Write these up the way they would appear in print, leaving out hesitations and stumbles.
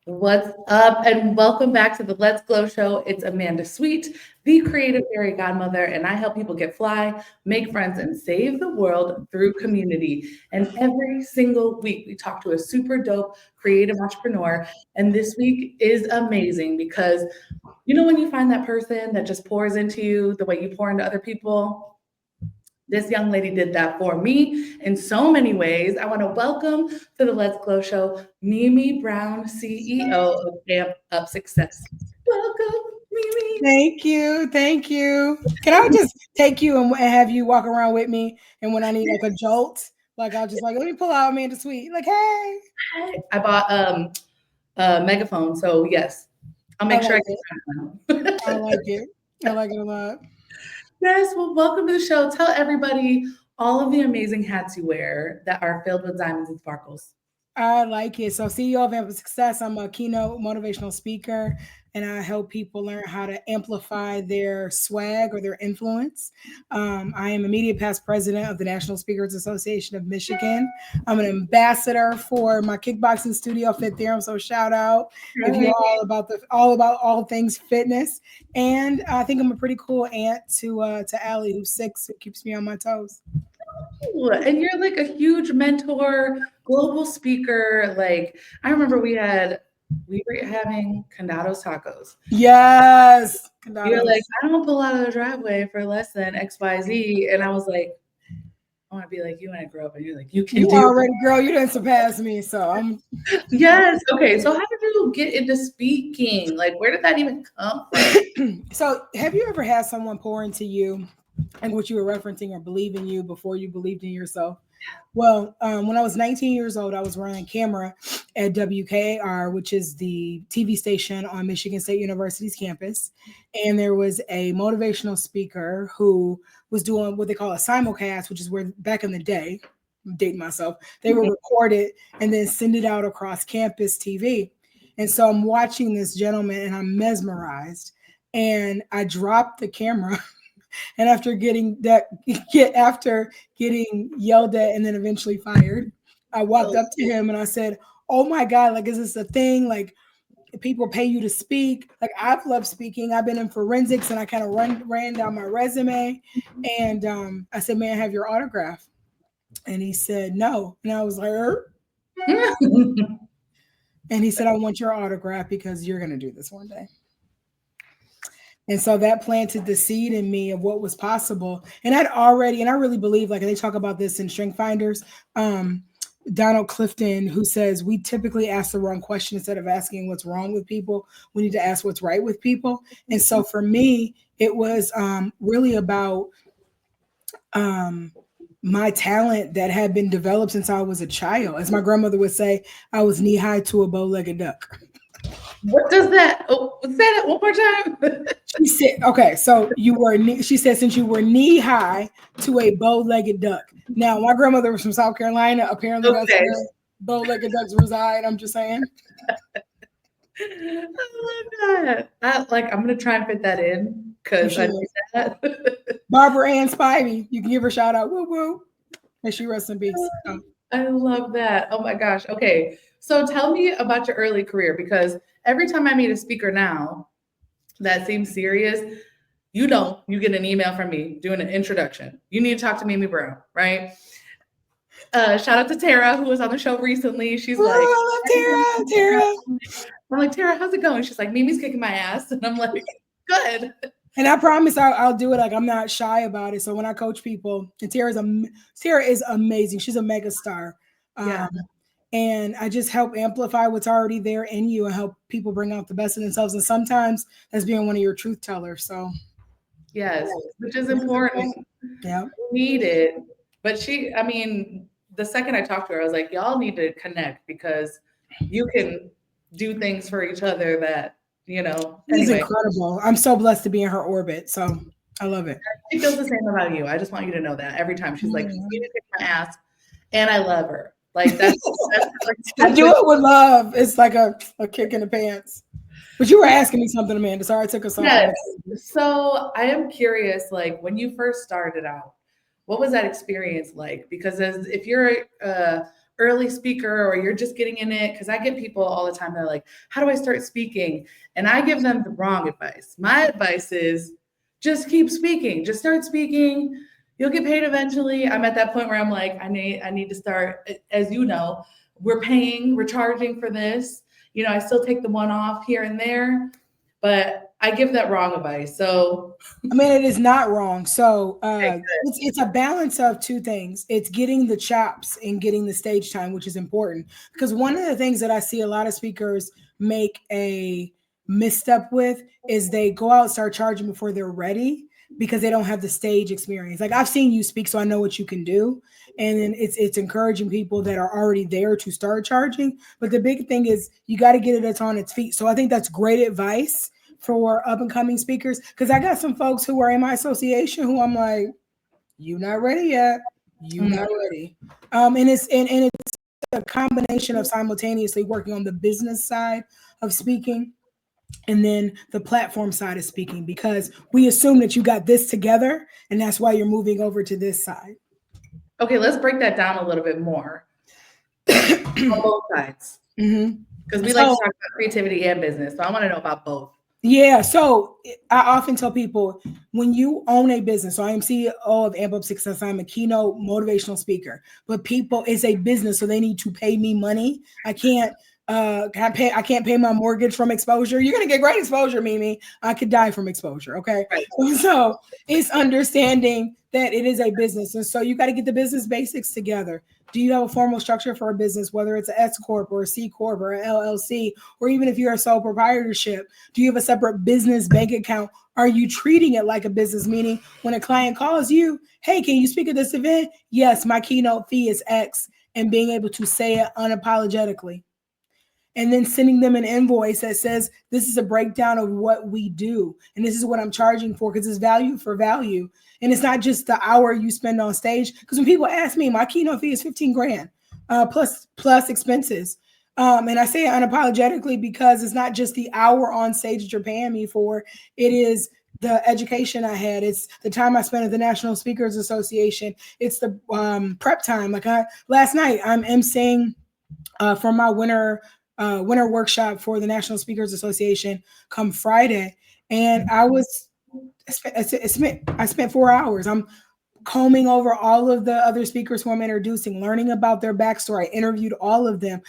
What's up? And welcome back to the Let's Glow Show. It's Amanda Sweet, the Creative Fairy Godmother, and I help people get fly, make friends, and save the world through community. And every single week, we talk to a super dope creative entrepreneur. And this week is amazing because when you find that person that just pours into you the way you pour into other people? This young lady did that for me in so many ways. I want to welcome to the Let's Glow Show, Mimi Brown, CEO of Amp Up Success. Welcome, Mimi. Thank you. Thank you. Can I just take you and have you walk around with me? And when I need like a jolt, like I'll just like, let me pull out Amanda Sweet. Like, hey. I bought a megaphone, so yes, I'll make sure I get it. I like it. I like it a lot. Yes, well, welcome to the show. Tell everybody all of the amazing hats you wear that are filled with diamonds and sparkles. I like it. So CEO of Amp Success, I'm a keynote motivational speaker, and I help people learn how to amplify their swag or their influence. I am immediate past president of the National Speakers Association of Michigan. I'm an ambassador for my kickboxing studio, Fit Theorem. So shout out if you're all about all things fitness. And I think I'm a pretty cool aunt to Allie, who's 6, who keeps me on my toes. And you're like a huge mentor, global speaker. Like I remember we were having Condados tacos. Yes. Condados. You're like, I don't pull out of the driveway for less than XYZ. And I was like, I want to be like you when I grow up. And you're like, you already, girl, you didn't surpass me. So I'm Yes. Okay. So how did you get into speaking? Like, where did that even come from? So have you ever had someone pour into you and what you were referencing or believe in you before you believed in yourself? Well, when I was 19 years old, I was running camera at WKAR, which is the TV station on Michigan State University's campus. And there was a motivational speaker who was doing what they call a simulcast, which is where back in the day, I'm dating myself, they would record it and then send it out across campus TV. And so I'm watching this gentleman and I'm mesmerized. And I dropped the camera. And after getting yelled at and then eventually fired, I walked up to him and I said, "Oh my God, like, is this a thing? Like, people pay you to speak? Like, I've loved speaking. I've been in forensics and I kind of ran down my resume. And I said, may I have your autograph?" And he said, no. And I was like, And he said, I want your autograph because you're going to do this one day. And so that planted the seed in me of what was possible. And I really believe, like they talk about this in Strength Finders, Donald Clifton, who says we typically ask the wrong question. Instead of asking what's wrong with people, we need to ask what's right with people. And so for me, it was really about my talent that had been developed since I was a child. As my grandmother would say, I was knee high to a bow-legged duck. What does that? Oh, say that one more time. She said, "Okay, so she said, since you were knee high to a bow-legged duck." Now, my grandmother was from South Carolina. Apparently, that's where bow-legged ducks reside. I'm just saying. I love that. I'm gonna try and fit that in because I need that. Barbara Ann Spivey, you can give her a shout out. Woo woo. May she rest in peace. I love that. Oh my gosh. Okay. So tell me about your early career, because every time I meet a speaker now that seems serious, you get an email from me doing an introduction. You need to talk to Mimi Brown, right? Shout out to Tara, who was on the show recently. She's like, I love Tara. I'm like, Tara, how's it going? She's like, Mimi's kicking my ass. And I'm like, good. And I promise I'll do it. Like, I'm not shy about it. So when I coach people, and Tara is amazing. She's a mega star. Yeah. And I just help amplify what's already there in you and help people bring out the best in themselves. And sometimes that's being one of your truth tellers. So yes, which is important. Yeah. We need it. But the second I talked to her, I was like, y'all need to connect because you can do things for each other that, It's incredible. I'm so blessed to be in her orbit. So I love it. She feels the same about you. I just want you to know that every time she's like, you kick my ass, and I love her. Like that's I do it with love. It's like a kick in the pants. But you were asking me something, Amanda. Sorry, I took us off. Yes. So I am curious, like when you first started out, what was that experience like? Because if you're early speaker or you're just getting in it, because I get people all the time, they're like, how do I start speaking? And I give them the wrong advice. My advice is just keep speaking, just start speaking. You'll get paid eventually. I'm at that point where I'm like, I need to start, as you know, we're charging for this. I still take the one off here and there, but I give that wrong advice. So I mean, it is not wrong. So it's a balance of two things. It's getting the chops and getting the stage time, which is important. Because one of the things that I see a lot of speakers make a misstep with is they go out and start charging before they're ready because they don't have the stage experience. Like, I've seen you speak, so I know what you can do. And then it's encouraging people that are already there to start charging. But the big thing is you got to get it on its feet. So I think that's great advice for up and coming speakers, because I got some folks who are in my association who I'm like, you not ready yet. You not ready. And it's a combination of simultaneously working on the business side of speaking and then the platform side of speaking, because we assume that you got this together and that's why you're moving over to this side. Okay, let's break that down a little bit more on both sides. Because we like to talk about creativity and business. So I want to know about both. Yeah. So I often tell people, when you own a business, so I am CEO of Amp Up Success, I'm a keynote motivational speaker, but people, it's a business, so they need to pay me money. I can't pay my mortgage from exposure. You're going to get great exposure, Mimi. I could die from exposure. Okay. Right. So it's understanding that it is a business. And so you got to get the business basics together. Do you have a formal structure for a business, whether it's an S Corp or a C Corp or an LLC, or even if you're a sole proprietorship? Do you have a separate business bank account? Are you treating it like a business? Meaning when a client calls you, hey, can you speak at this event? Yes, my keynote fee is X, and being able to say it unapologetically. And then sending them an invoice that says, this is a breakdown of what we do. And this is what I'm charging for, because it's value for value. And it's not just the hour you spend on stage. Because when people ask me, my keynote fee is 15 grand plus expenses. And I say it unapologetically because it's not just the hour on stage that you're paying me for. It is the education I had. It's the time I spent at the National Speakers Association. It's the prep time. Like last night, I'm emceeing for my winter workshop for the National Speakers Association come Friday. And I spent 4 hours. I'm combing over all of the other speakers who I'm introducing, learning about their backstory. I interviewed all of them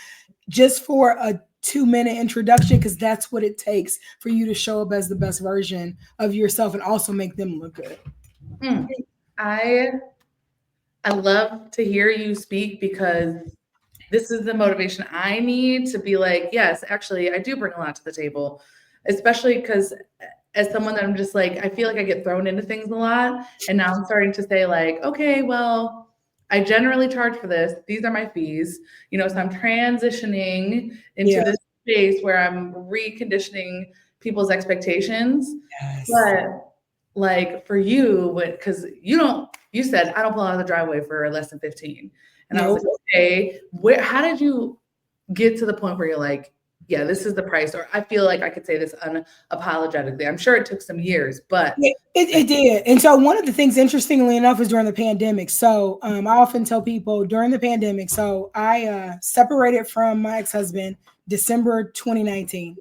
just for a 2-minute introduction, because that's what it takes for you to show up as the best version of yourself and also make them look good. I love to hear you speak, because this is the motivation I need to be like, yes, actually, I do bring a lot to the table, especially because as someone that I'm just like, I feel like I get thrown into things a lot. And now I'm starting to say like, okay, well, I generally charge for this. These are my fees, so I'm transitioning into this space where I'm reconditioning people's expectations. Yes. But like for you, because you said, I don't pull out of the driveway for less than 15. And I was like, okay, how did you get to the point where you're like, yeah, this is the price? Or I feel like I could say this unapologetically. I'm sure it took some years, but it did. And so one of the things, interestingly enough, was during the pandemic. So I often tell people during the pandemic, so I separated from my ex-husband December 2019,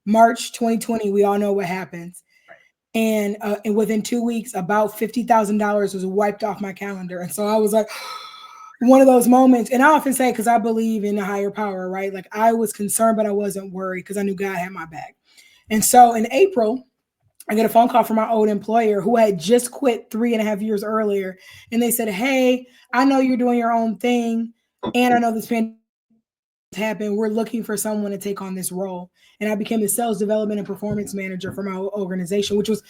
March 2020, we all know what happens. And within 2 weeks, about $50,000 was wiped off my calendar. And so I was like, one of those moments. And I often say, because I believe in a higher power, right? Like, I was concerned, but I wasn't worried because I knew God had my back. And so in April, I get a phone call from my old employer who had just quit 3.5 years earlier. And they said, hey, I know you're doing your own thing, and I know this pandemic happened. We're looking for someone to take on this role. And I became the sales development and performance manager for my organization, which was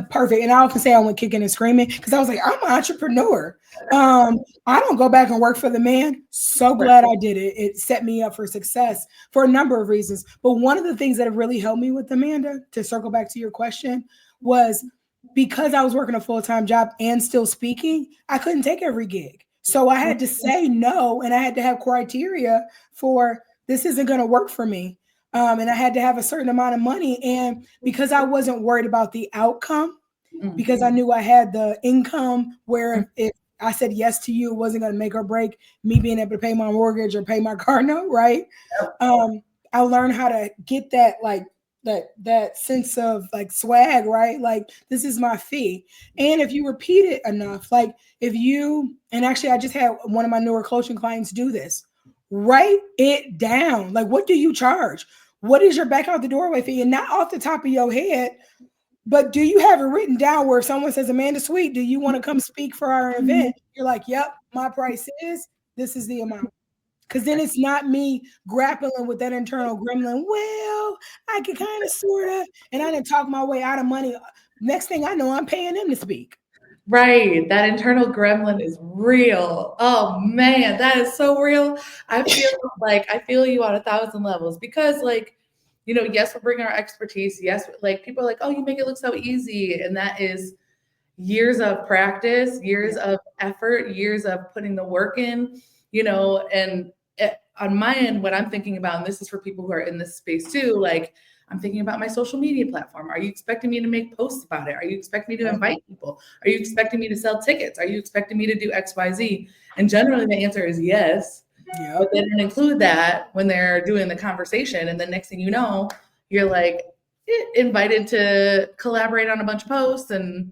perfect. And I often say I went kicking and screaming because I was like, I'm an entrepreneur. I don't go back and work for the man. So glad I did it. It set me up for success for a number of reasons. But one of the things that have really helped me with Amanda, to circle back to your question, was because I was working a full-time job and still speaking, I couldn't take every gig. So I had to say no, and I had to have criteria for this isn't going to work for me. And I had to have a certain amount of money. And because I wasn't worried about the outcome, because I knew I had the income where if I said yes to you. It wasn't going to make or break me being able to pay my mortgage or pay my car note, right? I learned how to get that like that sense of like swag, right? Like this is my fee. And if you repeat it enough, like if you and actually I just had one of my newer coaching clients do this. Write it down. Like what do you charge? What is your back out the doorway fee? And not off the top of your head, but do you have it written down where if someone says, Amanda Sweet, do you want to come speak for our event? You're like, yep, my price is this is the amount. Because then it's not me grappling with that internal gremlin. Well, I can kind of sort of, and I didn't talk my way out of money. Next thing I know, I'm paying them to speak. Right. That internal gremlin is real. Oh man, that is so real. I feel you on 1,000 levels because like, yes, we're bringing our expertise. Yes, like people are like, oh, you make it look so easy. And that is years of practice, years of effort, years of putting the work in, and on my end, what I'm thinking about, and this is for people who are in this space too, like I'm thinking about my social media platform. Are you expecting me to make posts about it? Are you expecting me to invite people? Are you expecting me to sell tickets? Are you expecting me to do X, Y, Z? And generally the answer is yes. Yep. But they didn't include that when they're doing the conversation. And then next thing you know, you're like invited to collaborate on a bunch of posts and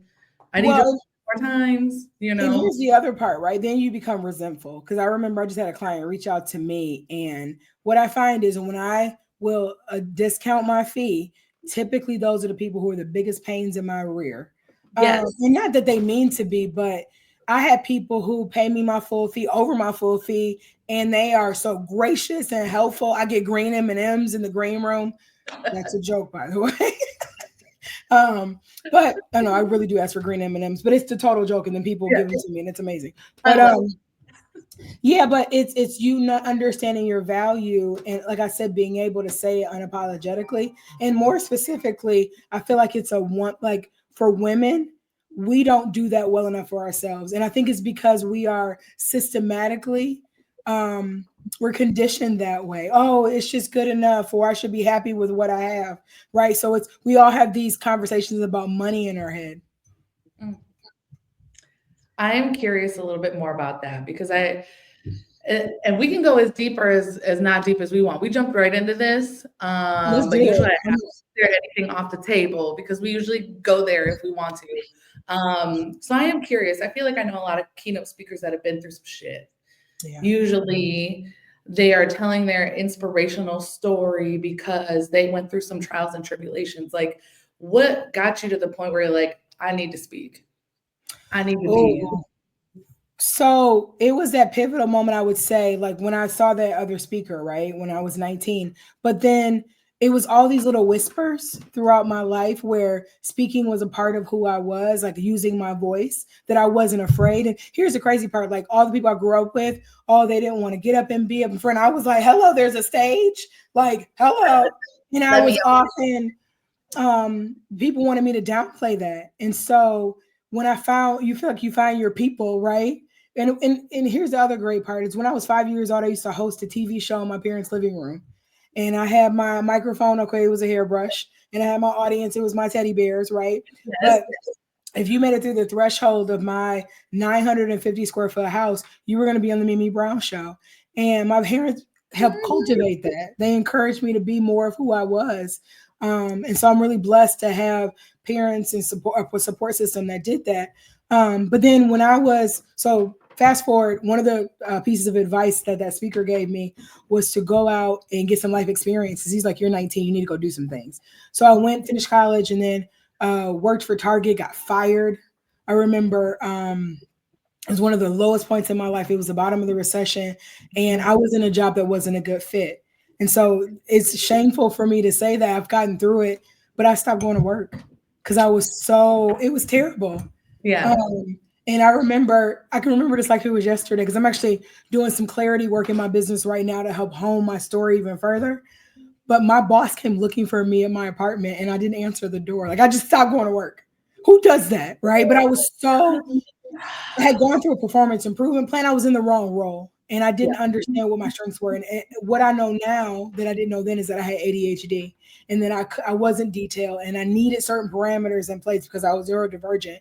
I need you more times, And here's the other part, right? Then you become resentful. Because I remember I just had a client reach out to me. And what I find is when I will discount my fee, typically those are the people who are the biggest pains in my rear. Yes. And not that they mean to be, but I had people who pay me my full fee over my full fee, and they are so gracious and helpful. I get green M&Ms in the green room. That's a joke, by the way. But I know I really do ask for green M&Ms, but it's the total joke, and then people give them to me, and it's amazing. But yeah, but it's you not understanding your value, and like I said, being able to say it unapologetically, and more specifically, I feel like it's a one like for women. We don't do that well enough for ourselves, and I think it's because we are systematically we're conditioned that way. Oh, it's just good enough, or I should be happy with what I have, right? So it's we all have these conversations about money in our head. I am curious a little bit more about that because and we can go as deep or as not deep as we want. We jumped right into this, but usually I have to clear anything off the table because we usually go there if we want to. So I am curious. I feel like I know a lot of keynote speakers that have been through some shit. Yeah. Usually they are telling their inspirational story because they went through some trials and tribulations. Like, what got you to the point where you're like, I need to speak? I need to be. So it was that pivotal moment, I would say, like when I saw that other speaker, right? When I was 19. But then it was all these little whispers throughout my life where speaking was a part of who I was, like using my voice, that I wasn't afraid. And here's the crazy part, like all the people I grew up with, they didn't want to get up and be up in front. I was like, hello, there's a stage. Like, hello. And I was often, people wanted me to downplay that. And so when I found, you feel like you find your people, right? And here's the other great part is when I was 5 years old, I used to host a TV show in my parents' living room. And I had my microphone, okay, it was a hairbrush. And I had my audience, it was my teddy bears, right? Yes. But if you made it through the threshold of my 950 square foot house, you were going to be on the Mimi Brown show. And my parents helped cultivate that. They encouraged me to be more of who I was. And so I'm really blessed to have parents and a support system that did that. But then when I was, so fast forward, one of the pieces of advice that speaker gave me was to go out and get some life experiences. He's like, you're 19, you need to go do some things. So I went, finished college, and then worked for Target, got fired. I remember it was one of the lowest points in my life. It was the bottom of the recession, and I was in a job that wasn't a good fit. And so it's shameful for me to say that I've gotten through it, but I stopped going to work because it was terrible. Yeah. And I can remember this like it was yesterday because I'm actually doing some clarity work in my business right now to help hone my story even further. But my boss came looking for me at my apartment and I didn't answer the door. Like I just stopped going to work. Who does that? Right. But I had gone through a performance improvement plan. I was in the wrong role and I didn't understand what my strengths were. And what I know now that I didn't know then is that I had ADHD and then I wasn't detailed and I needed certain parameters in place because I was neurodivergent.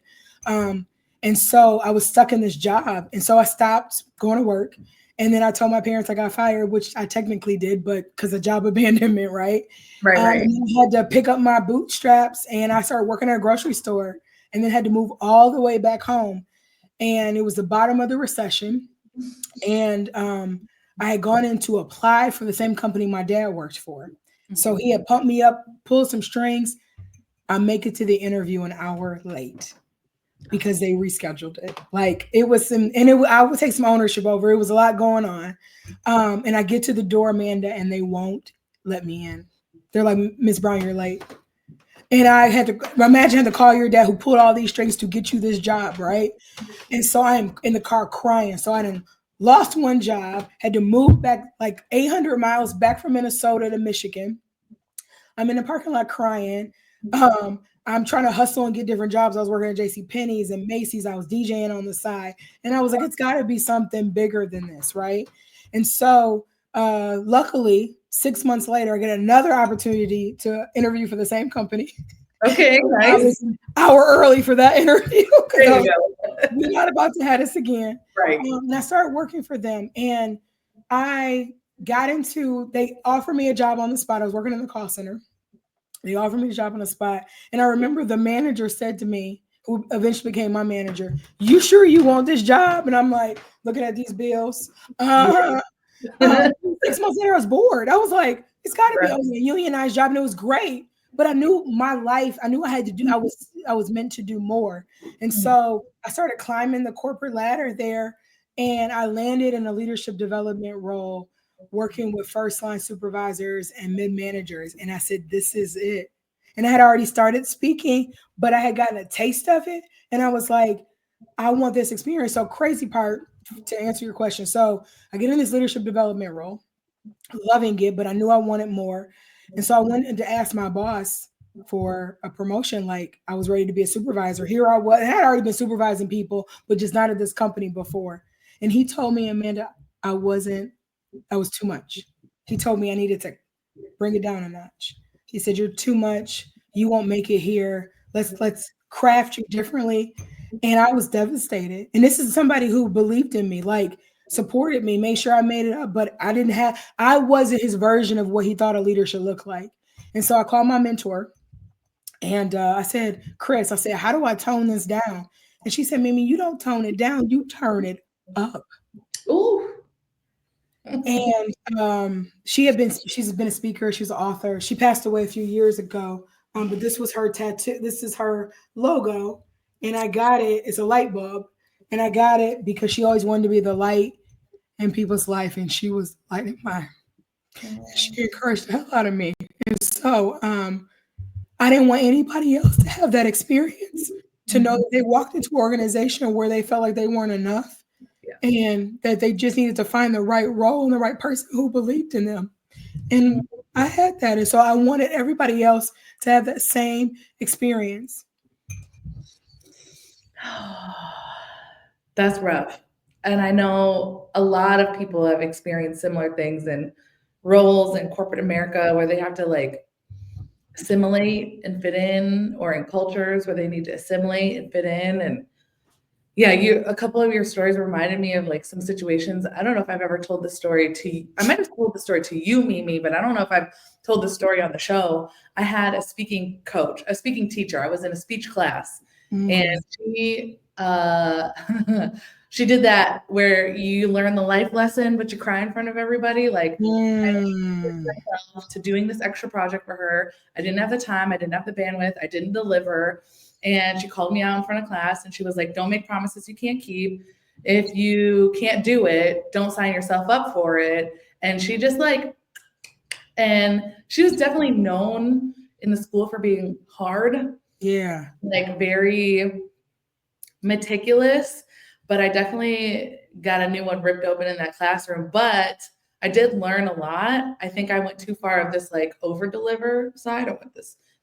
And so I was stuck in this job. And so I stopped going to work. And then I told my parents I got fired, which I technically did, but because of job abandonment, right? Right. And then I had to pick up my bootstraps and I started working at a grocery store and then had to move all the way back home. And it was the bottom of the recession. And I had gone in to apply for the same company my dad worked for. So he had pumped me up, pulled some strings. I make it to the interview an hour late because they rescheduled it. Like it was some, and I would take some ownership over. It was a lot going on. And I get to the door, Amanda, and they won't let me in. They're like, Miss Brown, you're late. And I had to imagine I had to call your dad who pulled all these strings to get you this job, right? And so I'm in the car crying. So I done lost one job, had to move back like 800 miles back from Minnesota to Michigan. I'm in the parking lot crying. I'm trying to hustle and get different jobs. I was working at JCPenney's and Macy's. I was DJing on the side. And I was like, it's got to be something bigger than this, right? And so luckily, 6 months later, I get another opportunity to interview for the same company. Okay, nice. I was an hour early for that interview because we're not about to have this again. Right. And I started working for them. And I got into, they offered me a job on the spot. I was working in the call center. They offered me a job on the spot. And I remember the manager said to me, who eventually became my manager, you sure you want this job? And I'm like, looking at these bills. 6 months later, I was bored. I was like, it's got to be a unionized job. And it was great. But I knew my life, I knew I had to do, I was meant to do more. And so I started climbing the corporate ladder there. And I landed in a leadership development role, working with first line supervisors and mid managers. And I said, this is it. And I had already started speaking, but I had gotten a taste of it. And I was like, I want this experience. So crazy part to answer your question. So I get in this leadership development role, loving it, but I knew I wanted more. And so I went to ask my boss for a promotion. Like I was ready to be a supervisor. Here I was, I had already been supervising people, but just not at this company before. And he told me, Amanda, I was too much. He told me I needed to bring it down a notch. He said, you're too much. You won't make it here. Let's craft you differently. And I was devastated. And this is somebody who believed in me, like supported me, made sure I made it up, but I wasn't his version of what he thought a leader should look like. And so I called my mentor and I said, Chris, I said, how do I tone this down? And she said, Mimi, you don't tone it down, you turn it up. Ooh. And she's been a speaker, she's an author. She passed away a few years ago. But this was her tattoo, this is her logo. And I got it, it's a light bulb. And I got it because she always wanted to be the light in people's life. And she was lighting mine. She encouraged the hell out of me. And so I didn't want anybody else to have that experience, to know that they walked into an organization where they felt like they weren't enough and that they just needed to find the right role and the right person who believed in them. And I had that. And so I wanted everybody else to have that same experience. That's rough. And I know a lot of people have experienced similar things in roles in corporate America where they have to like assimilate and fit in, or in cultures where they need to assimilate and fit in. And yeah, a couple of your stories reminded me of like some situations. I don't know if I've ever told this story to you. I might have told the story to you, Mimi, but I don't know if I've told the story on the show. I had a speaking coach, a speaking teacher. I was in a speech class and she she did that where you learn the life lesson, but you cry in front of everybody. Like myself to doing this extra project for her. I didn't have the time. I didn't have the bandwidth. I didn't deliver. And she called me out in front of class and she was like, don't make promises you can't keep. If you can't do it, don't sign yourself up for it. And she just like, and she was definitely known in the school for being hard. Yeah. Like very meticulous, but I definitely got a new one ripped open in that classroom. But I did learn a lot. I think I went too far of this like over deliver side. I went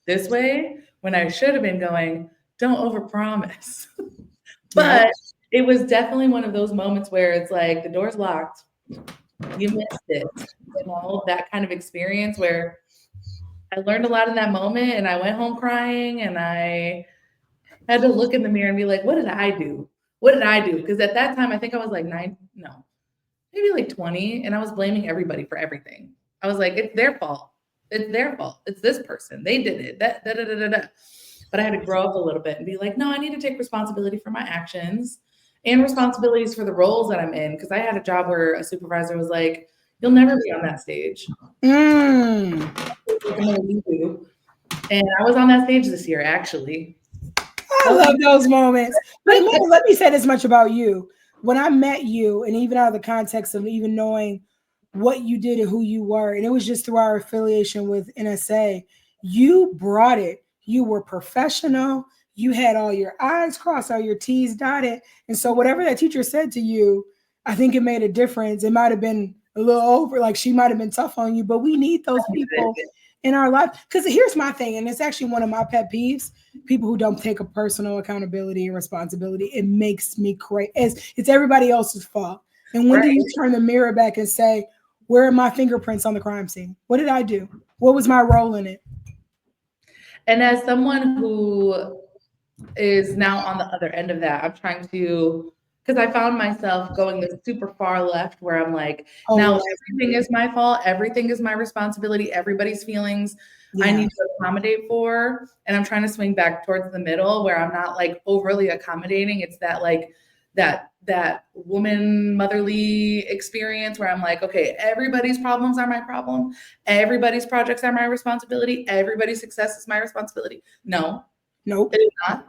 this way when I should have been going, don't over promise. But it was definitely one of those moments where it's like the door's locked. You missed it. You know, that kind of experience where I learned a lot in that moment and I went home crying and I I had to look in the mirror and be like, what did I do? What did I do? Because at that time, I think I was like maybe like 20, and I was blaming everybody for everything. I was like, it's their fault. It's their fault. It's this person. They did it. That da, da, da, da, da. But I had to grow up a little bit and be like, no, I need to take responsibility for my actions and responsibilities for the roles that I'm in. Because I had a job where a supervisor was like, you'll never be on that stage. Mm. And I was on that stage this year, actually. I love those moments. But let me say this much about you. When I met you, and even out of the context of even knowing what you did and who you were, and it was just through our affiliation with NSA, you brought it. You were professional. You had all your I's crossed, all your T's dotted. And so whatever that teacher said to you, I think it made a difference. It might have been a little over, like she might have been tough on you, but we need those people in our life. Because here's my thing, and it's actually one of my pet peeves: people who don't take a personal accountability and responsibility. It makes me crazy. It's everybody else's fault. And when do you turn the mirror back and say, where are my fingerprints on the crime scene? What did I do? What was my role in it? And as someone who is now on the other end of that, I'm trying to, because I found myself going this super far left where I'm like, now everything is my fault. Everything is my responsibility. Everybody's feelings I need to accommodate for. And I'm trying to swing back towards the middle where I'm not like overly accommodating. It's that like that woman motherly experience where I'm like, okay, everybody's problems are my problem. Everybody's projects are my responsibility. Everybody's success is my responsibility. No, nope, it is not.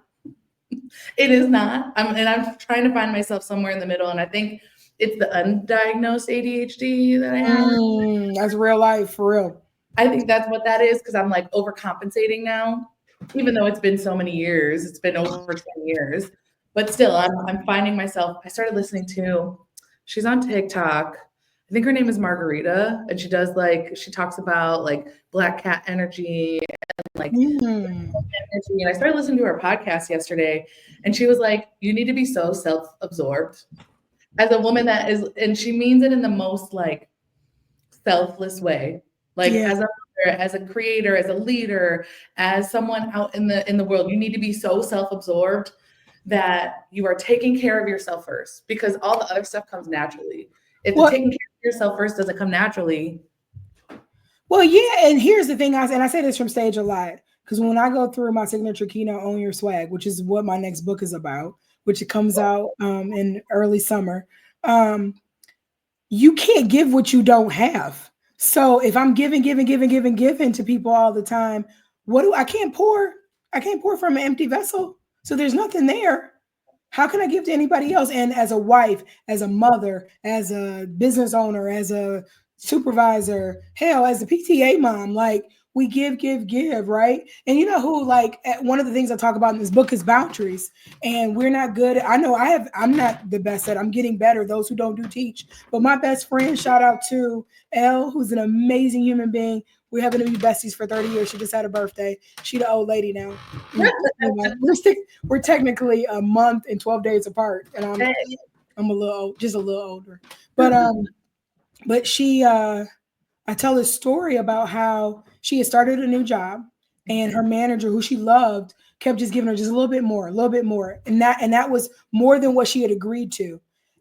It is not. I'm trying to find myself somewhere in the middle. And I think it's the undiagnosed ADHD that I have. That's real life, for real. I think that's what that is, because I'm like overcompensating now, even though it's been so many years. It's been over 20 years. But still, I'm finding myself. I started listening to, she's on TikTok. I think her name is Margarita, and she talks about like black cat energy and like energy. And I started listening to her podcast yesterday, and she was like, you need to be so self-absorbed as a woman that is, and she means it in the most like selfless way. Like as a mother, as a creator, as a leader, as someone out in the world, you need to be so self-absorbed that you are taking care of yourself first, because all the other stuff comes naturally. If the taking care of yourself first doesn't come naturally. Well, yeah, and here's the thing, and I say this from stage a lot, because when I go through my signature keynote, Own Your Swag, which is what my next book is about, which it comes out in early summer, you can't give what you don't have. So if I'm giving to people all the time, I can't pour from an empty vessel. So there's nothing there. How can I give to anybody else? And as a wife, as a mother, as a business owner, as a supervisor, hell, as a PTA mom, like we give, right? And you know who, like, one of the things I talk about in this book is boundaries. And we're not good. I know I'm not the best at it. I'm getting better. Those who don't do teach. But my best friend, shout out to Elle, who's an amazing human being. We're having to be besties for 30 years. She just had a birthday. She the old lady now. We're technically a month and 12 days apart. And I'm a little older. But she I tell this story about how she had started a new job, and her manager, who she loved, kept just giving her just a little bit more. And that was more than what she had agreed to.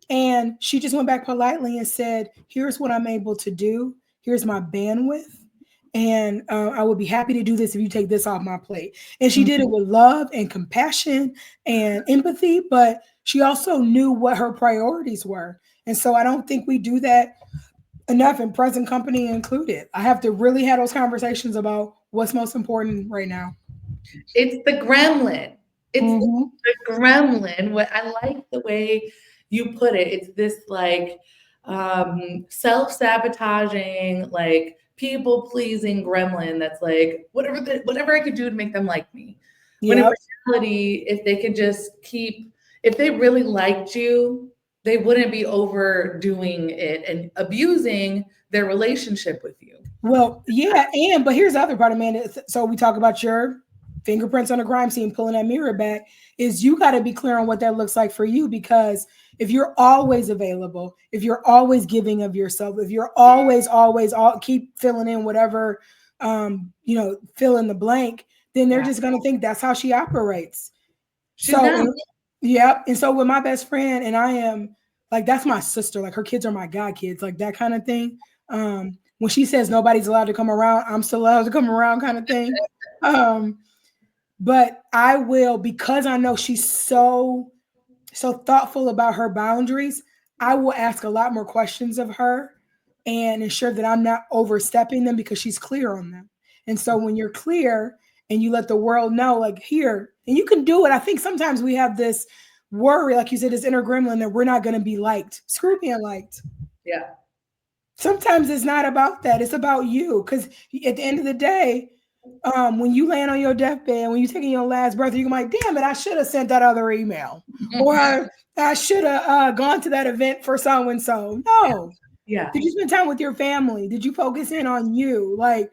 And she just went back politely and said, here's what I'm able to do. Here's my bandwidth. And I would be happy to do this if you take this off my plate. And she did it with love and compassion and empathy, but she also knew what her priorities were. And so I don't think we do that enough, in present company included. I have to really have those conversations about what's most important right now. It's the gremlin. It's the gremlin. What I like the way you put it. It's this like self-sabotaging, like people-pleasing gremlin that's like whatever I could do to make them like me. When in reality, if they could just if they really liked you, they wouldn't be overdoing it and abusing their relationship with you. Well, yeah, but here's the other part, Amanda. So we talk about your fingerprints on the crime scene, pulling that mirror back, is you got to be clear on what that looks like for you. Because if you're always available, if you're always giving of yourself, if you're always keep filling in whatever, fill in the blank, then they're just going to think that's how she operates. She's So, down. yep. And so with my best friend, and I am like, that's my sister. Like her kids are my god kids, like that kind of thing. When she says nobody's allowed to come around, I'm still allowed to come around, kind of thing. Um, but I will, because I know she's so thoughtful about her boundaries, I will ask a lot more questions of her and ensure that I'm not overstepping them because she's clear on them. And so when you're clear and you let the world know, like, here, and you can do it. I think sometimes we have this worry, like you said, this inner gremlin that we're not going to be liked. Screw being liked. Yeah. Sometimes it's not about that. It's about you. Because at the end of the day, when you land on your deathbed, when you're taking your last breath, you're like, damn it, I should have sent that other email. Or I should have gone to that event for so and so. No. Yeah. Did you spend time with your family? Did you focus in on you? Like,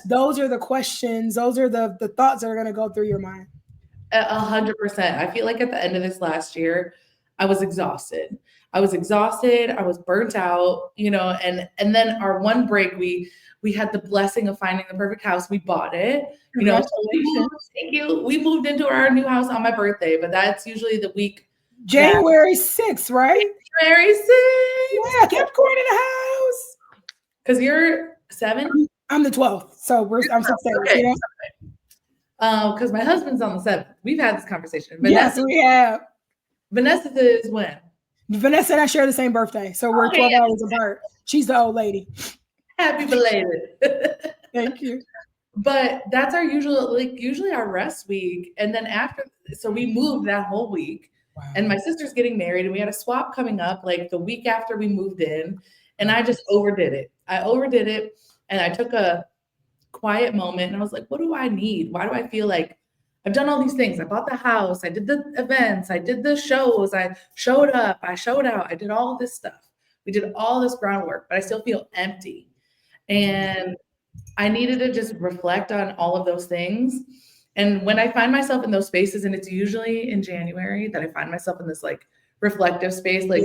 those are the questions. Those are the thoughts that are going to go through your mind. 100%. I feel like at the end of this last year, I was exhausted. I was exhausted. I was burnt out, and then our one break, we had the blessing of finding the perfect house. We bought it, Congratulations. thank you. We moved into our new house on my birthday, but that's usually the week January 6th, right? January 6th. Yeah, Capricorn in the house. Because you're 7? I'm the 12th. So I'm 6 days. Okay. You know? Because my husband's on the 7th. We've had this conversation. Yes, we have. Vanessa is when? Vanessa and I share the same birthday. So we're 12 hours apart. She's the old lady. Happy belated. Thank you. But that's our usually our rest week. And then so we moved that whole week. Wow. And my sister's getting married and we had a swap coming up like the week after we moved in. And I just overdid it. And I took a quiet moment and I was like, what do I need? Why do I feel like I've done all these things? I bought the house, I did the events, I did the shows, I showed up, I showed out, I did all this stuff. We did all this groundwork, but I still feel empty. And I needed to just reflect on all of those things. And when I find myself in those spaces, and it's usually in January that I find myself in this like reflective space, like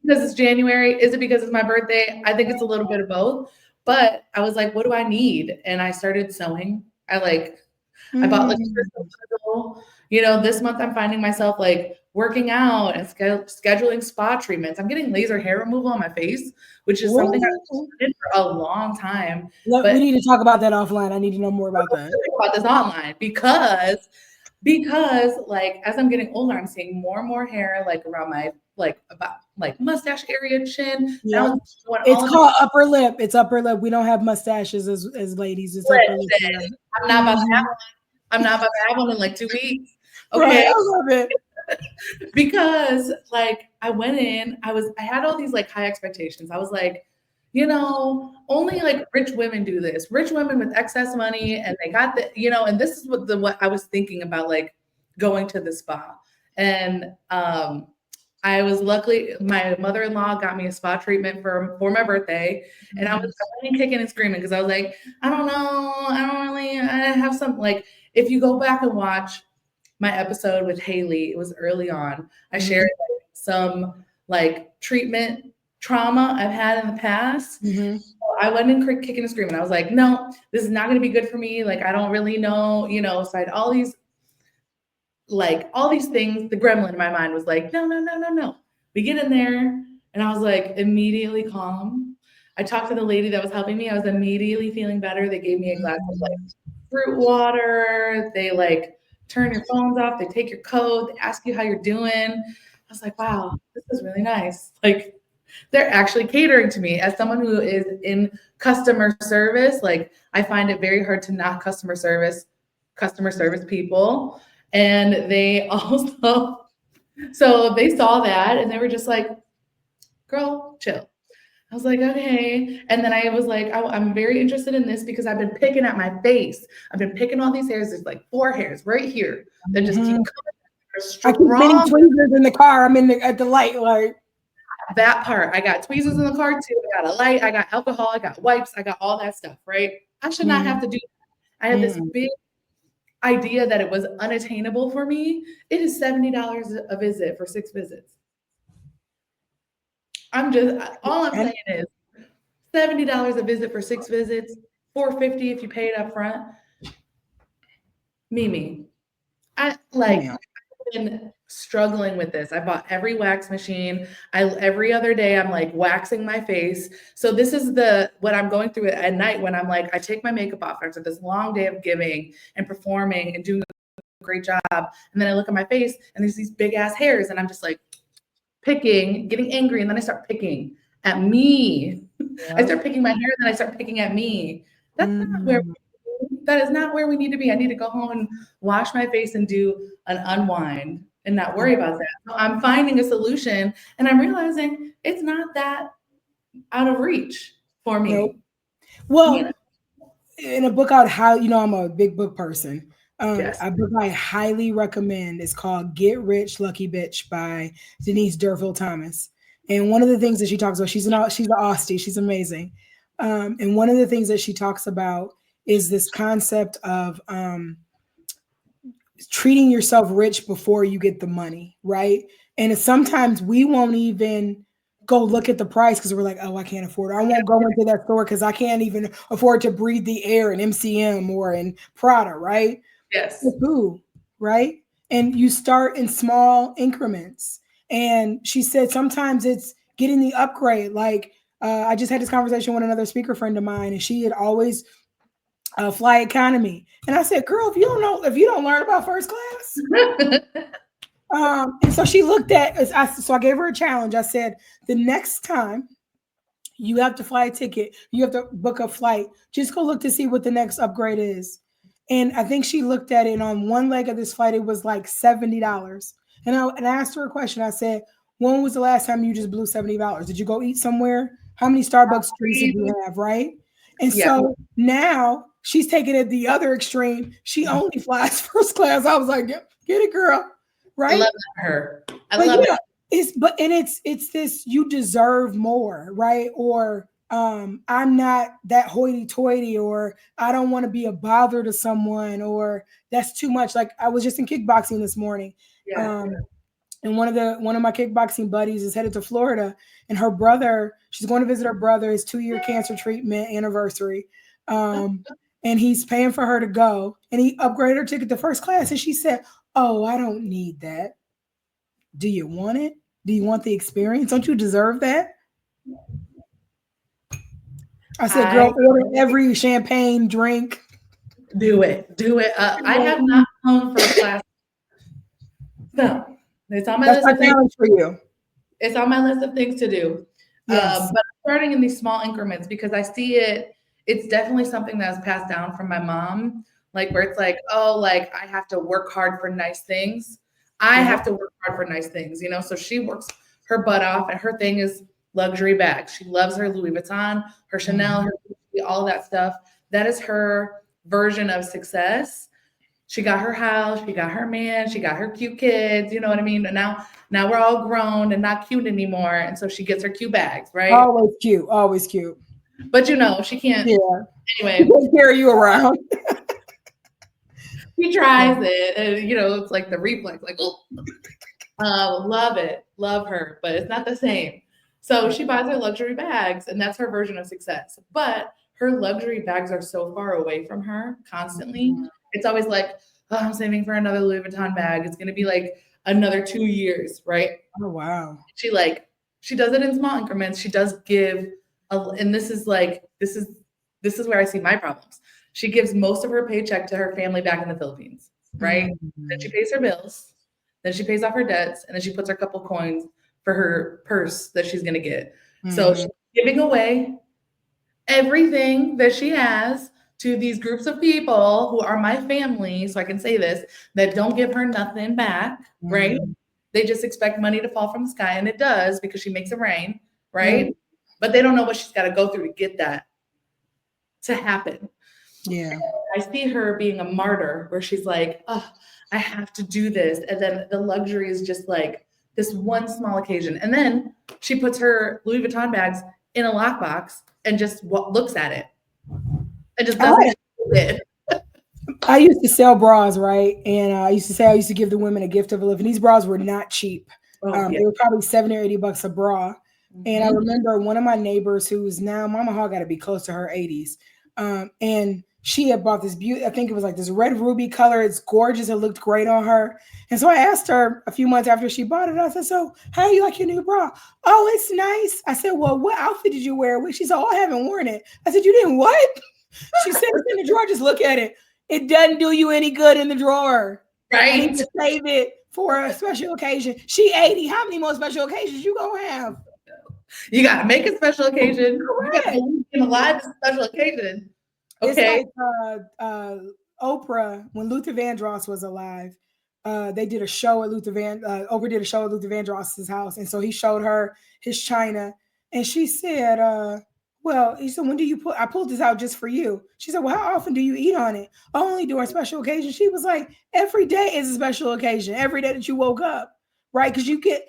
because it's January, is it because it's my birthday? I think it's a little bit of both. But I was like, what do I need? And I started sewing. I bought like a puzzle. This month I'm finding myself like working out and scheduling spa treatments. I'm getting laser hair removal on my face, which is something I've did for a long time. But we need to talk about that offline. I need to know more about that. About this online because like as I'm getting older, I'm seeing more and more hair like around my mustache area, chin. Yeah. It's called upper lip. It's upper lip. We don't have mustaches as ladies. It's upper lip. I'm not about to have one. I'm not about to have one in like 2 weeks. Okay. Right, I love it. Because like I went in, I had all these like high expectations. I was like, only like rich women do this. Rich women with excess money, and they got and this is what I was thinking about, like going to the spa. And I was luckily, my mother-in-law got me a spa treatment for my birthday, and I was kicking and screaming because I was like, I don't know, I have some like. If you go back and watch my episode with Haley, it was early on. I shared some like treatment trauma I've had in the past. So I went in kicking and screaming. I was like, no, this is not going to be good for me. Like, I don't really know, so I had all these things. The gremlin in my mind was like, no. We get in there and I was like immediately calm. I talked to the lady that was helping me. I was immediately feeling better. They gave me a glass of like fruit water. They like turn your phones off. They take your code. They ask you how you're doing. I was like, wow, this is really nice. Like, they're actually catering to me. As someone who is in customer service, like I find it very hard to not customer service people. And they also, so they saw that and they were just like, girl, chill. I was like, okay. And then I was like, I'm very interested in this because I've been picking at my face. I've been picking all these hairs. There's like 4 hairs right here that just keep coming. I keep getting tweezers in the car. I'm at the light, like that part. I got tweezers in the car too. I got a light. I got alcohol. I got wipes. I got all that stuff. Right? I should not have to do that. I had this big idea that it was unattainable for me. It is $70 a visit for 6 visits. All I'm saying is $70 a visit for 6 visits, $450 if you pay it up front. Mimi, I like been struggling with this. I bought every wax machine. Every other day I'm like waxing my face. So this is what I'm going through at night when I'm like, I take my makeup off after this long day of giving and performing and doing a great job. And then I look at my face and there's these big ass hairs and I'm just like picking, getting angry. And then I start picking at me. I start picking my hair and then I start picking at me. That is not where we need to be. I need to go home and wash my face and do an unwind and not worry about that. So I'm finding a solution and I'm realizing it's not that out of reach for me. Nope. Well, in a book out how, I'm a big book person. Yes. A book I highly recommend is called Get Rich Lucky Bitch by Denise Durfield Thomas. And one of the things that she talks about, she's an Austie, she's amazing. And one of the things that she talks about is this concept of treating yourself rich before you get the money, right? And sometimes we won't even go look at the price because we're like, oh, I can't afford it. I won't go into that store because I can't even afford to breathe the air in MCM or in Prada, right? Yes. Boo, right? And you start in small increments. And she said sometimes it's getting the upgrade. Like I just had this conversation with another speaker friend of mine, and she had always fly economy. And I said, girl, if you don't learn about first class. And so she looked at, so I gave her a challenge. I said, the next time you have to fly a ticket, you have to book a flight, just go look to see what the next upgrade is. And I think she looked at it, and on one leg of this flight, it was like $70. And I asked her a question. I said, when was the last time you just blew $70? Did you go eat somewhere? How many Starbucks drinks did you have, right? And so now she's taking it the other extreme. She only flies first class. I was like, get it, girl. Right? I love her. I love it. It's this, you deserve more, right? Or I'm not that hoity-toity, or I don't want to be a bother to someone, or that's too much. Like I was just in kickboxing this morning. And one of my kickboxing buddies is headed to Florida, and her brother, she's going to visit her brother, his 2-year cancer treatment anniversary. And he's paying for her to go, and he upgraded her ticket to first class. And she said, oh, I don't need that. Do you want it? Do you want the experience? Don't you deserve that? I said, girl, order every champagne drink. Do it. I have not flown first class. No, it's on my list of things for you. It's on my list of things to do. Yes. But I'm starting in these small increments because I see it's definitely something that's passed down from my mom. Like where it's like, oh, like I have to work hard for nice things. I have to work hard for nice things, so she works her butt off, and her thing is luxury bags. She loves her Louis Vuitton, her Chanel, her all that stuff. That is her version of success. She got her house, she got her man, she got her cute kids, you know what I mean? And now we're all grown and not cute anymore. And so she gets her cute bags, right? Always cute, always cute. But she can't. Yeah. Anyway. She can't carry you around. She tries it, and it's like the reflex, like, oh, love it, love her, but it's not the same. So she buys her luxury bags, and that's her version of success. But her luxury bags are so far away from her constantly. It's always like, oh, I'm saving for another Louis Vuitton bag. It's going to be like another 2 years, right? Oh, wow. She does it in small increments. She does give, and this is where I see my problems. She gives most of her paycheck to her family back in the Philippines, right? Then she pays her bills, then she pays off her debts, and then she puts her couple coins for her purse that she's going to get. So she's giving away everything that she has to these groups of people who are my family, so I can say this, that don't give her nothing back, right? They just expect money to fall from the sky, and it does because she makes it rain, right? But they don't know what she's got to go through to get that to happen. Yeah. I see her being a martyr where she's like, oh, I have to do this. And then the luxury is just like this one small occasion. And then she puts her Louis Vuitton bags in a lockbox and just looks at it. And just doesn't it. I used to sell bras, right? And I used to give the women a gift of a lift. And these bras were not cheap. They were probably $70 or $80 a bra. And I remember one of my neighbors who's now, Mama Hall got to be close to her 80s. And She had bought this beauty, I think it was like this red ruby color. It's gorgeous. It looked great on her. And so I asked her a few months after she bought it, I said, so how do you like your new bra? Oh, it's nice. I said, well, what outfit did you wear? She said, oh, I haven't worn it. I said, you didn't what? She said, it's in the drawer. Just look at it. It doesn't do you any good in the drawer. Right. I need to save it for a special occasion. She 80. How many more special occasions you gonna have? You got to make a special occasion. Correct. You got to believe in a live special occasion. Okay. It's like Oprah, when Luther Vandross was alive, they did a show at Oprah did a show at Luther Vandross's house. And so he showed her his china. And she said, he said, when do you I pulled this out just for you. She said, well, how often do you eat on it? Only during special occasions. She was like, every day is a special occasion. Every day that you woke up, right? Because you get,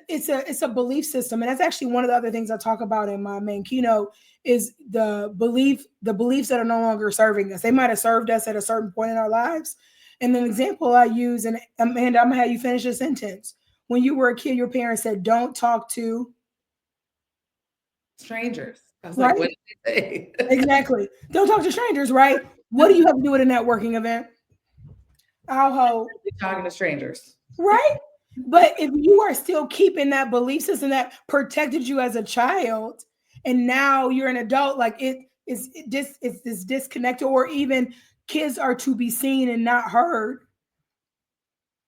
it's a belief system. And that's actually one of the other things I talk about in my main keynote is the beliefs that are no longer serving us. They might have served us at a certain point in our lives. And an example I use, and Amanda, I'm gonna have you finish a sentence. When you were a kid, your parents said, don't talk to strangers. I was right? like, what did they say? Exactly. Don't talk to strangers, right? What do you have to do at a networking event? Talking to strangers. Right? But if you are still keeping that belief system that protected you as a child, and now you're an adult, like it's this disconnected, or even kids are to be seen and not heard,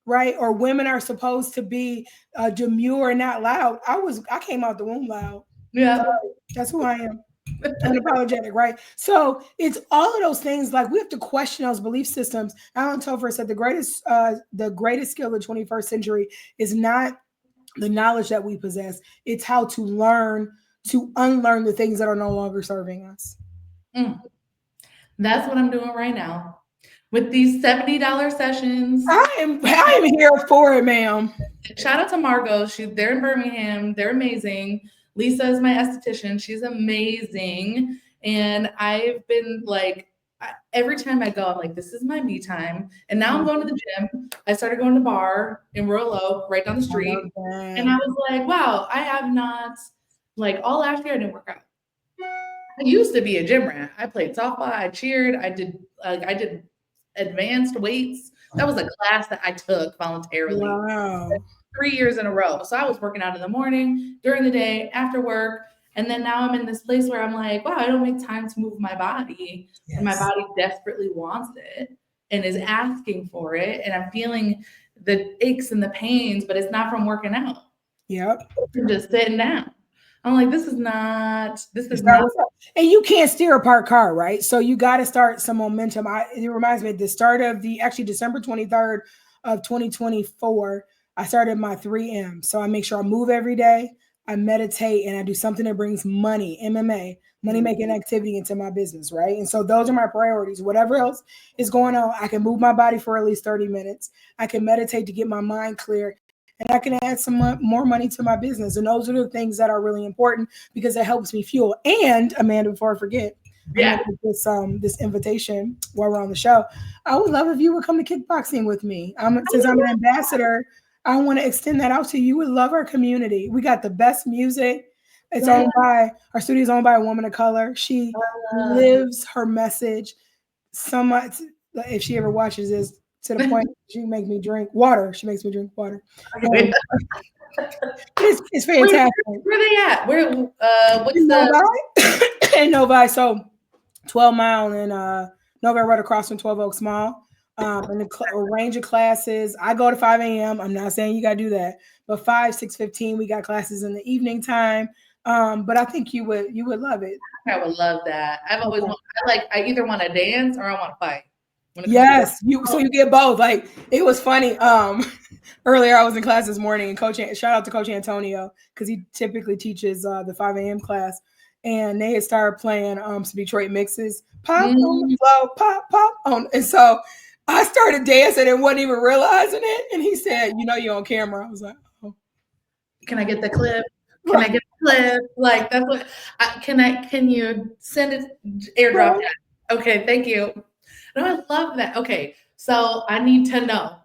right? Or women are supposed to be demure and not loud. I came out the womb loud. Yeah, that's who I am. Unapologetic, right? So it's all of those things. Like we have to question those belief systems. Alan Topher said the greatest skill of the 21st century is not the knowledge that we possess. It's how to learn to unlearn the things that are no longer serving us. That's what I'm doing right now with these $70 sessions. I am here for it, ma'am. Shout out to Margot. They're in Birmingham. They're amazing. Lisa is my esthetician. She's amazing. And I've been like, every time I go, I'm like, this is my me time. And now I'm going to the gym. I started going to the bar in Royal Oak, right down the street. And I was like, wow, I have not, like all last year I didn't work out. I used to be a gym rat. I played softball. I cheered. I did advanced weights. That was a class that I took voluntarily. Wow. 3 years in a row. So I was working out in the morning, during the day, after work. And then now I'm in this place where I'm like, wow, I don't make time to move my body. Yes. And my body desperately wants it and is asking for it. And I'm feeling the aches and the pains, but it's not from working out. Yep. I'm just sitting down. I'm like, this is not. And you can't steer a parked car, right? So you got to start some momentum. It reminds me of the start of December 23rd of 2024, I started my 3M. So I make sure I move every day, I meditate, and I do something that brings money, MMA, money-making activity into my business, right? And so those are my priorities. Whatever else is going on, I can move my body for at least 30 minutes. I can meditate to get my mind clear, and I can add some more money to my business. And those are the things that are really important because it helps me fuel. And Amanda, before I forget, this invitation while we're on the show, I would love if you would come to kickboxing with me. Since I'm an ambassador, I want to extend that out to you. You would love our community. We got the best music. It's owned by, our studio is owned by a woman of color. She lives her message so much. If she ever watches this, to the point she makes me drink water. She makes me drink water. It's fantastic. Where they at? What's in Novi? In Novi. So 12 Mile and Novi, right across from 12 Oaks Mall. And a range of classes. I go to 5 a.m. I'm not saying you got to do that, but 5, 6:15, we got classes in the evening time. But I think you would love it. I would love that. I've always I either want to dance or I want to fight. Yes, so you get both. Like it was funny. Earlier I was in class this morning, and shout out to Coach Antonio because he typically teaches the 5 a.m. class, and they had started playing some Detroit mixes, pop on the flow, pop on, and so I started dancing and wasn't even realizing it. And he said, you're on camera. I was like, oh. Can I get the clip? Can I get the clip? Like, that's what, can you send it, airdrop that? Okay, thank you. No, I love that. Okay, so I need to know,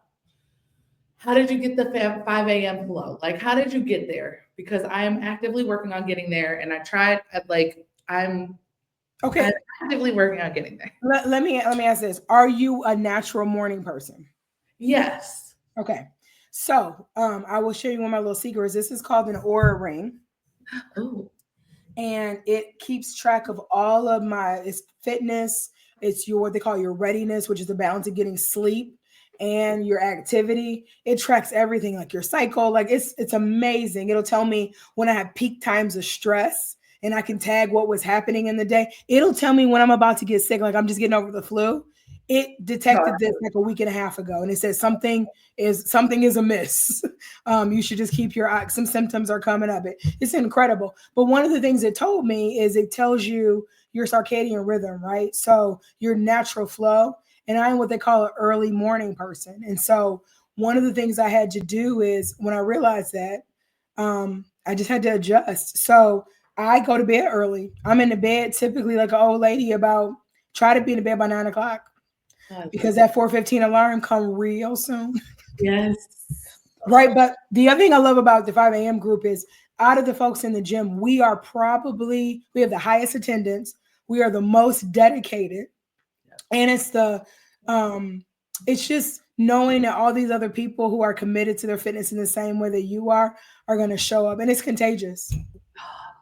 how did you get the 5 a.m. flow? Like, how did you get there? Because I am actively working on getting there. And I tried, Okay. I'm actively working on getting there. Let me ask this. Are you a natural morning person? Yes. Okay. So I will show you one of my little secrets. This is called an aura ring. Oh, And it keeps track of all of my it's fitness, it's your what they call your readiness, which is the balance of getting sleep and your activity. It tracks everything like your cycle. Like it's amazing. It'll tell me when I have peak times of stress and I can tag what was happening in the day. It'll tell me when I'm about to get sick, like I'm just getting over the flu. It detected God. this like a week and a half ago, and it says something is amiss. You should just keep your eye. Some symptoms are coming up. It's incredible. But one of the things it told me is it tells you your circadian rhythm, right? So your natural flow. And I'm what they call an early morning person. And so one of the things I had to do is when I realized that, I just had to adjust. So I go to bed early. I'm in the bed typically like an old lady about try to be in the bed by 9 o'clock Oh, I love because that 4:15 alarm come real soon. Yes. Right. But the other thing I love about the 5 a.m. group is out of the folks in the gym, we have the highest attendance. We are the most dedicated. And it's just knowing that all these other people who are committed to their fitness in the same way that you are going to show up. And it's contagious.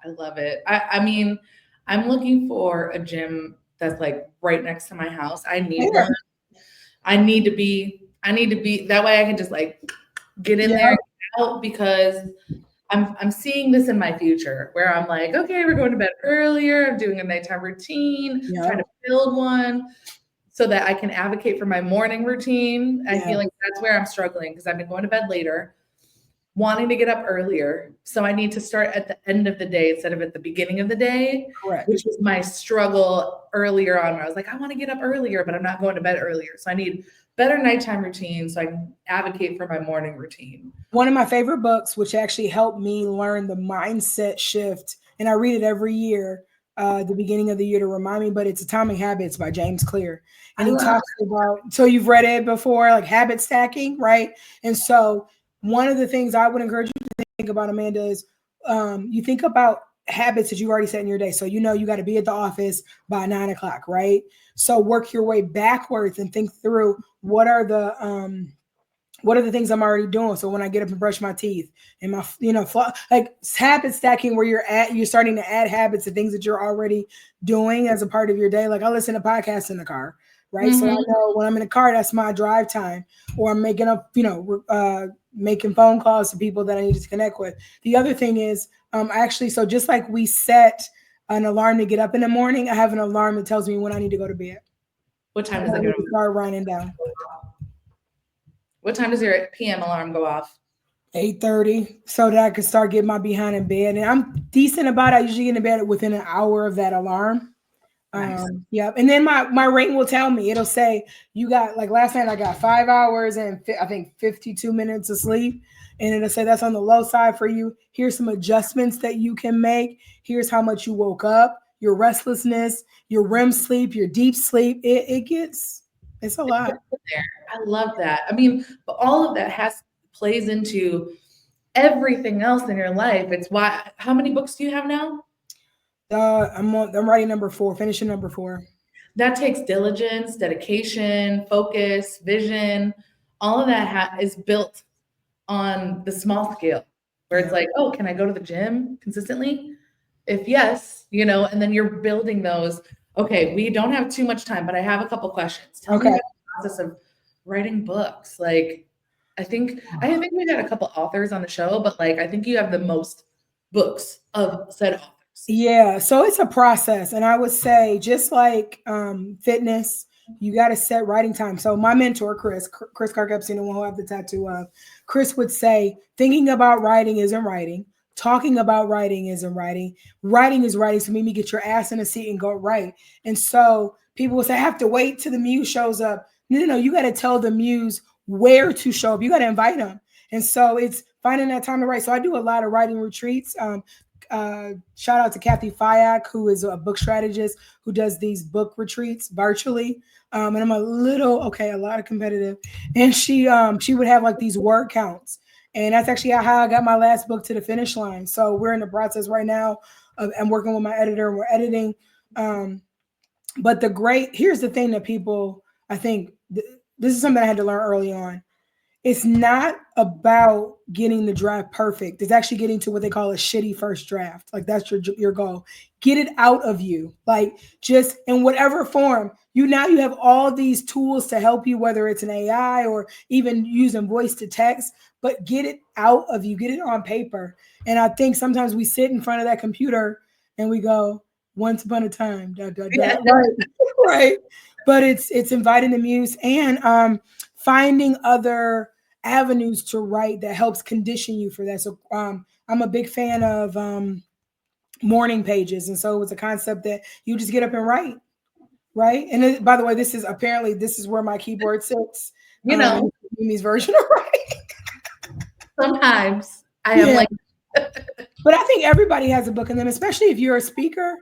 I love it. I mean, I'm looking for a gym that's like right next to my house. I need Yeah. one. I need to be that way I can just like get in there Yeah. and get out because I'm seeing this in my future where I'm like, okay, we're going to bed earlier. I'm doing a nighttime routine, Yeah. trying to build one so that I can advocate for my morning routine. I Yeah. feel like that's where I'm struggling because I've been going to bed later, wanting to get up earlier. So I need to start at the end of the day instead of at the beginning of the day, Correct. which was my struggle earlier on where I was like, I want to get up earlier, but I'm not going to bed earlier. So I need better nighttime routine so I can advocate for my morning routine. One of my favorite books, which actually helped me learn the mindset shift, and I read it every year, at the beginning of the year to remind me, but it's Atomic Habits by James Clear. And I he love talks about, so you've read it before, like habit stacking, right? And so one of the things I would encourage you to think about, Amanda, is you think about habits that you've already set in your day. So you know you got to be at the office by 9 o'clock, right? So work your way backwards and think through what are the things I'm already doing? So when I get up and brush my teeth and like habit stacking where you're starting to add habits to things that you're already doing as a part of your day. Like I listen to podcasts in the car, right? So I know when I'm in the car, that's my drive time, or I'm making up, making phone calls to people that I need to connect with. The other thing is, actually, so just like we set an alarm to get up in the morning, I have an alarm that tells me when I need to go to bed. What time I does it need go? to start writing down. What time does your PM alarm go off? 8:30 so that I could start getting my behind in bed. And I'm decent about it. I usually get in bed within an hour of that alarm. Nice. Yep. And then my ring will tell me, it'll say, you got, like last night I got 5 hours and I think 52 minutes of sleep. And it'll say that's on the low side for you. Here's some adjustments that you can make. Here's how much you woke up, your restlessness, your REM sleep, your deep sleep. It's a lot. There. I love that. I mean, but all of that plays into everything else in your life. It's why how many books do you have now? I'm writing number 4, finishing number 4. That takes diligence, dedication, focus, vision. All of that is built on the small scale where it's Yeah. like, oh, can I go to the gym consistently? If yes, and then you're building those. Okay, we don't have too much time, but I have a couple questions. Tell me Okay. about the process of writing books. Like, I think we've had a couple authors on the show, but like I think you have the most books of said authors. Yeah, so it's a process, and I would say just like fitness, you got to set writing time. So my mentor, Chris Clark Epstein, the one who I have the tattoo of, Chris would say, thinking about writing isn't writing, talking about writing isn't writing, writing is writing. So maybe get your ass in a seat and go write. And so people will say, I have to wait till the muse shows up. No, you got to tell the muse where to show up. You got to invite them. And so it's finding that time to write. So I do a lot of writing retreats. Shout out to Kathy Fayak, who is a book strategist who does these book retreats virtually. And I'm a lot of competitive. And she would have like these word counts. And that's actually how I got my last book to the finish line. So we're in the process right now of I'm working with my editor and we're editing But here's the thing that people, I think this is something I had to learn early on. It's not about getting the draft perfect. It's actually getting to what they call a shitty first draft. Like that's your goal. Get it out of you. Like just in whatever form. You have all these tools to help you, whether it's an AI or even using voice to text, but get it out of you. Get it on paper. And I think sometimes we sit in front of that computer and we go, once upon a time, Yeah. right, right. But it's inviting the muse and finding other avenues to write that helps condition you for that. So I'm a big fan of morning pages, and so it was a concept that you just get up and write, right? And by the way, this is where my keyboard sits. You know, Mimi's version of writing. Sometimes I am like, but I think everybody has a book in them, especially if you're a speaker.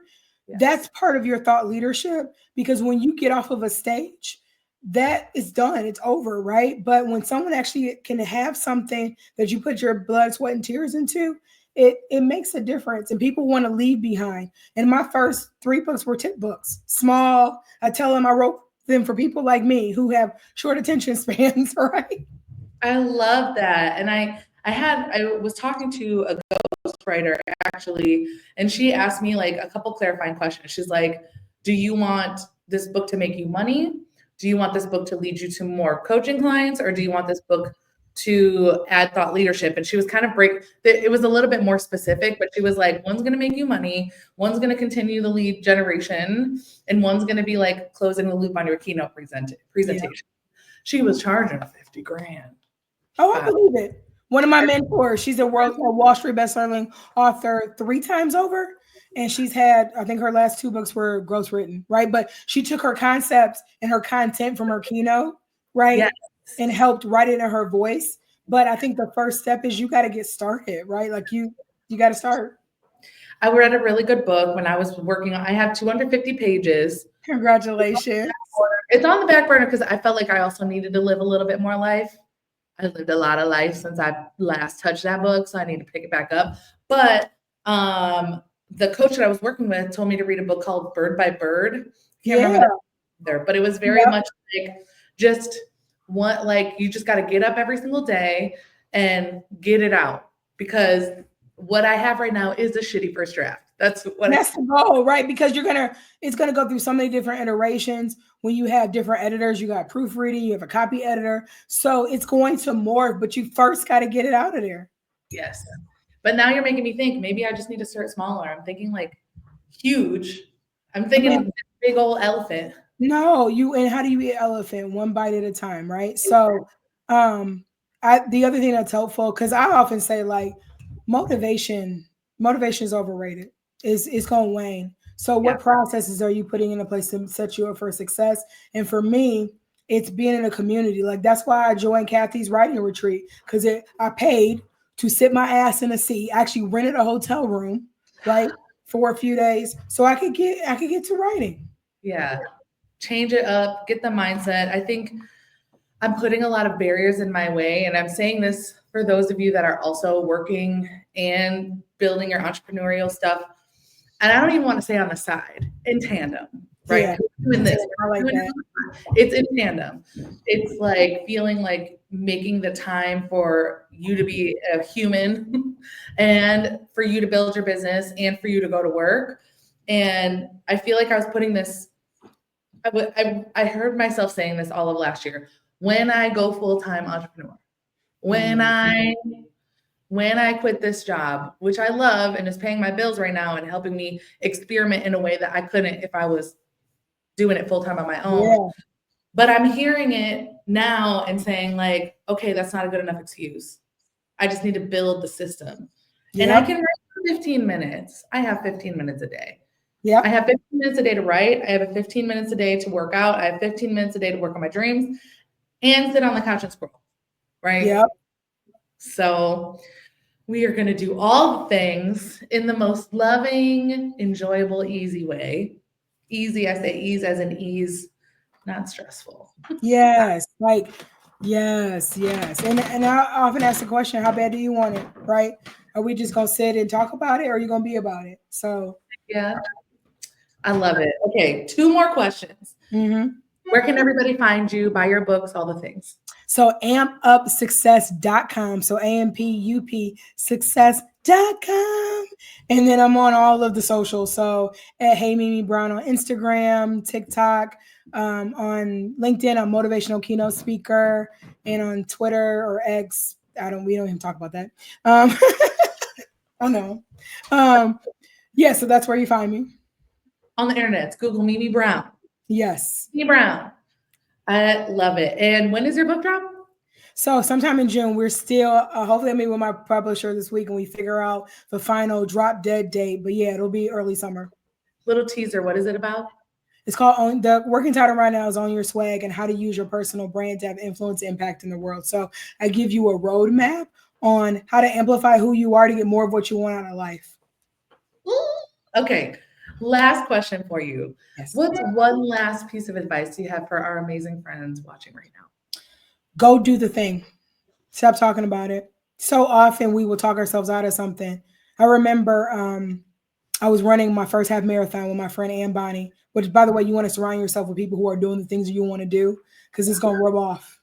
yes. That's part of your thought leadership, because when you get off of a stage, that is done. It's over, right? But when someone actually can have something that you put your blood, sweat, and tears into, it makes a difference, and people want to leave behind. And my first 3 books were tip books, small. I tell them I wrote them for people like me who have short attention spans, right? I love that. And I was talking to a ghostwriter actually, and she asked me like a couple clarifying questions. She's like, do you want this book to make you money? Do you want this book to lead you to more coaching clients, or do you want this book to add thought leadership? And she was kind of it was a little bit more specific, but she was like, one's going to make you money, one's going to continue the lead generation, and one's going to be like closing the loop on your keynote presentation. Yeah. She was charging $50,000. Oh, I believe it. One of my mentors, she's a Wall Street bestselling author 3 times over. And she's had, I think her last 2 books were gross written, right? But she took her concepts and her content from her keynote, right? Yes. And helped write it in her voice. But I think the first step is you got to get started, right? Like you got to start. I read a really good book when I was working on, I have 250 pages. Congratulations. It's on the back burner because I felt like I also needed to live a little bit more life. I lived a lot of life since I last touched that book, so I need to pick it back up. But the coach that I was working with told me to read a book called Bird by Bird. I can't remember that there, but it was very much like just you just got to get up every single day and get it out, because what I have right now is a shitty first draft. That's the goal, right? Because it's gonna go through so many different iterations. When you have different editors, you got proofreading, you have a copy editor, so it's going to morph. But you first got to get it out of there. Yes, but now you're making me think. Maybe I just need to start smaller. I'm thinking like huge. I'm thinking big old elephant. No, and how do you eat elephant? One bite at a time, right? So, the other thing that's helpful, because I often say like motivation is overrated. It's going to wane. So what processes are you putting into place to set you up for success? And for me, it's being in a community. Like that's why I joined Kathy's writing retreat, because I paid to sit my ass in a seat. I actually rented a hotel room, right, for a few days so I could get to writing. Yeah. Change it up, get the mindset. I think I'm putting a lot of barriers in my way, and I'm saying this for those of you that are also working and building your entrepreneurial stuff. And I don't even want to say on the side, in tandem, right? Yeah. Doing this. I like that. It's in tandem. It's like feeling like making the time for you to be a human and for you to build your business and for you to go to work. And I feel like I was putting this, I heard myself saying this all of last year. When I go full-time entrepreneur, when I quit this job, which I love and is paying my bills right now and helping me experiment in a way that I couldn't if I was doing it full-time on my own. Yeah. But I'm hearing it now and saying like, okay, that's not a good enough excuse. I just need to build the system. Yep. And I can write for 15 minutes. I have 15 minutes a day. Yeah. I have 15 minutes a day to write. I have 15 minutes a day to work out. I have 15 minutes a day to work on my dreams and sit on the couch and scroll. Right? Yep. So we are going to do all the things in the most loving, enjoyable, easy way. Easy, I say ease as in ease, not stressful. Yes, yes. And I often ask the question, how bad do you want it, right? Are we just going to sit and talk about it, or are you going to be about it? So yeah. I love it. Okay, 2 more questions. Mm-hmm. Where can everybody find you, buy your books, all the things? So ampupsuccess.com. So AMPUP success.com. And then I'm on all of the socials. So at Hey Mimi Brown on Instagram, TikTok, on LinkedIn, I'm motivational keynote speaker, and on Twitter or X. We don't even talk about that. Oh no. Yeah, so that's where you find me. On the internet, Google Mimi Brown. Yes. Mimi Brown. I love it. And when is your book drop? So sometime in June, we're still, hopefully I'll meet with my publisher this week and we figure out the final drop dead date. But yeah, it'll be early summer. Little teaser. What is it about? It's called, the working title right now is On Your Swag and how to use your personal brand to have influence and impact in the world. So I give you a roadmap on how to amplify who you are to get more of what you want out of life. Okay. Last question for you. Yes. What's one last piece of advice you have for our amazing friends watching right now? Go do the thing. Stop talking about it. So often we will talk ourselves out of something. I remember I was running my first half marathon with my friend Ann Bonnie, which, by the way, you want to surround yourself with people who are doing the things you want to do because it's going to rub off.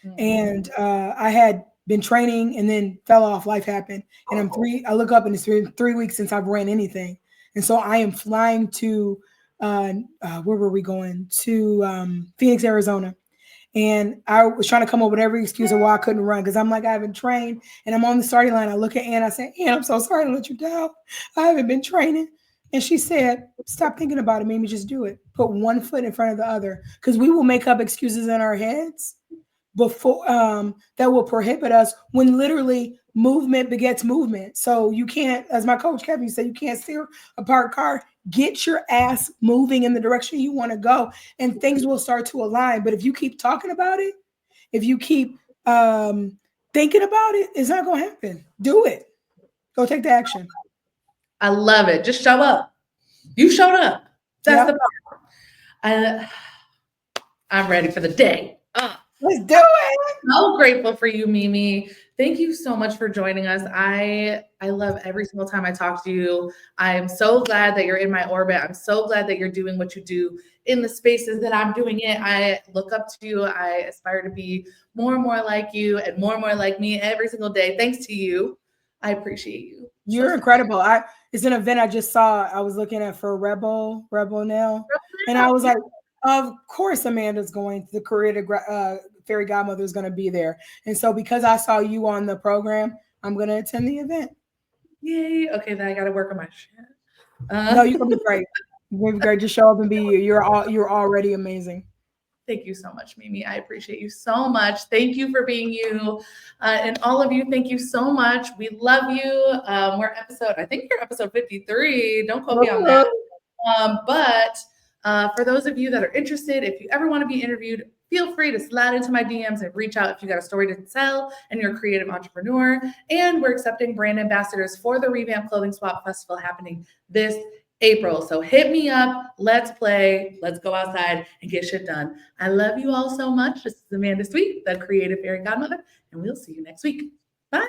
Mm-hmm. And I had been training and then fell off. Life happened. And I look up and it's been 3 weeks since I've ran anything. And so I am flying to, where were we going? To Phoenix, Arizona. And I was trying to come up with every excuse of why I couldn't run because I'm like, I haven't trained. And I'm on the starting line. I look at Ann. I say, Ann, I'm so sorry to let you down. I haven't been training. And she said, stop thinking about it. Maybe just do it. Put one foot in front of the other because we will make up excuses in our heads before that will prohibit us when literally movement begets movement. So you can't, as my coach Kevin said, you can't steer a parked car. Get your ass moving in the direction you want to go and things will start to align. But if you keep talking about it, if you keep thinking about it, it's not going to happen. Do it. Go take the action. I love it. Just show up. You showed up. That's the part. I'm ready for the day. Let's do it. So grateful for you, Mimi. Thank you so much for joining us. I love every single time I talk to you. I'm so glad that you're in my orbit. I'm so glad that you're doing what you do in the spaces that I'm doing it. I look up to you. I aspire to be more and more like you and more like me every single day. Thanks to you. I appreciate you. You're incredible. It's an event I just saw. I was looking at for Rebel now. And I was like, of course, Amanda's going to the Creative Fairy Godmother is going to be there. And so because I saw you on the program, I'm going to attend the event. Yay. Okay, then I got to work on my shit. No, you're going to be great. You're going to be great. Just show up and be you. You're already amazing. Thank you so much, Mimi. I appreciate you so much. Thank you for being you. And all of you, thank you so much. We love you. I think you're episode 53. Don't quote me on that. But for those of you that are interested, if you ever want to be interviewed, feel free to slide into my DMs and reach out if you got a story to tell and you're a creative entrepreneur. And we're accepting brand ambassadors for the Revamp Clothing Swap Festival happening this April. So hit me up. Let's play. Let's go outside and get shit done. I love you all so much. This is Amanda Sweet, the Creative Fairy Godmother, and we'll see you next week. Bye.